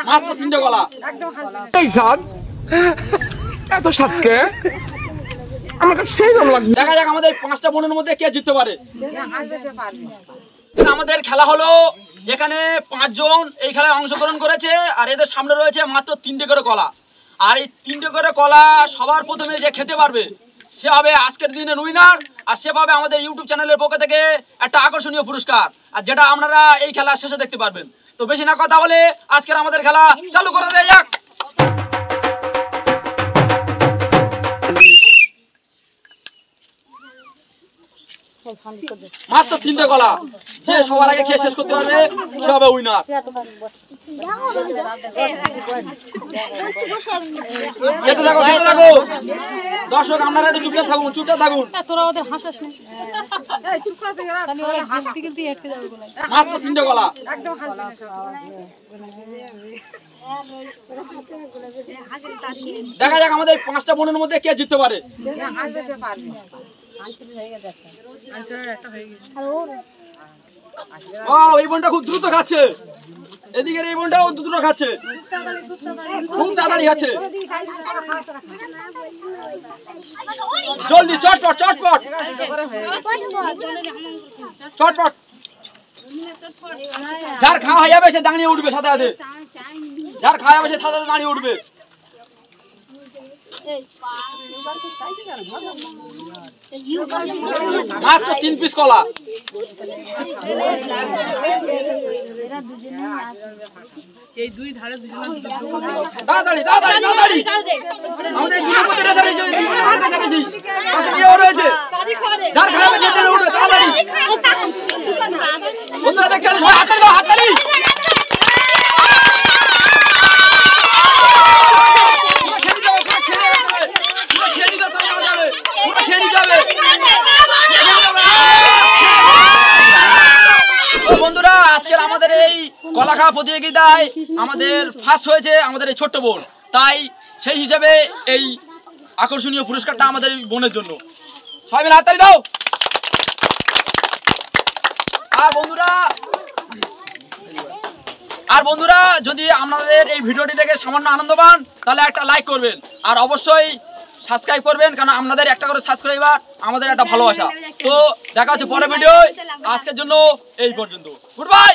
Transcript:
মাত্র 3টে কলা। এই স্বাদ এত স্বাদকে আমাকে সেই দাম লাগবে। দেখা যাক আমাদের 5টা বোনের মধ্যে কে জিততে পারে। আমাদের খেলা হলো, এখানে 5 জন এই খেলায় অংশগ্রহণ করেছে আর এদের সামনে রয়েছে মাত্র 3টে করে কলা। আর এই 3টে করে কলা সবার প্রথমে যে খেতে পারবে সে হবে আজকের দিনের উইনার, আর সে পাবে আমাদের ইউটিউব চ্যানেলের পক্ষ থেকে একটা আকর্ষণীয় পুরস্কার, আর যেটা আপনারা এই খেলা শেষে দেখতে পারবেন। তো বেশি না কথা বলে আজকের আমাদের খেলা চালু করে দেয়া যাক। মাত্র 3টে কলা, যে সবার আগে খেয়ে শেষ করতে পারবে সে হবে উইনার। খেতে থাকো, খেতে থাকো। দর্শক আপনারা একটু চুপচাপ থাকুন, চুপচাপ থাকুন। মাত্র 3টে কলা। দেখা যাক আমাদের 5টা বোনের মধ্যে কে জিততে পারে। এই বোনটা খুব দ্রুত খাচ্ছে, এদিকে এই বোনটাও দ্রুত খাচ্ছে, খুব তাড়াতাড়ি খাচ্ছে। জলদি চটপট চটপট চটপট। যার খাওয়া হয়ে যাবে সে দাঁড়িয়ে উঠবে সাথে সাথে, যার খাওয়া যাবে সে সাথে সাথে দাঁড়িয়ে উঠবে। মাত্র 3 পিস কলা। তাড়াতাড়ি তাড়াতাড়ি তাড়াতাড়ি, আমাদের দুটোর মধ্যে রেসারেসি, দুটোর মধ্যে রেসারেসি। পাশে কেউ রয়েছে, যার খাওয়া যাবে সে দাঁড়িয়ে উঠবে। তাড়াতাড়ি বন্ধুরা, দেখতে সবাই হাততালি দাও, হাততালি। বন্ধুরা, আজকের আমাদের এই কলা খাওয়া প্রতিযোগিতায় আমাদের ফার্স্ট হয়েছে আমাদের এই ছোট্ট বোন, তাই সেই হিসাবে এই আকর্ষণীয় পুরস্কারটা আমাদের এই বোনের জন্য। সবাই মিলে হাততালি দাও। আর বন্ধুরা যদি আপনাদের এই ভিডিওটি দেখে সামান্য আনন্দ পান তাহলে একটা লাইক করবেন, আর অবশ্যই সাবস্ক্রাইব করবেন, কারণ আপনাদের একটা করে সাবস্ক্রাইবার আমাদের একটা ভালোবাসা। তো দেখা হচ্ছে পরের ভিডিও, আজকের জন্য এই পর্যন্ত, গুড বাই।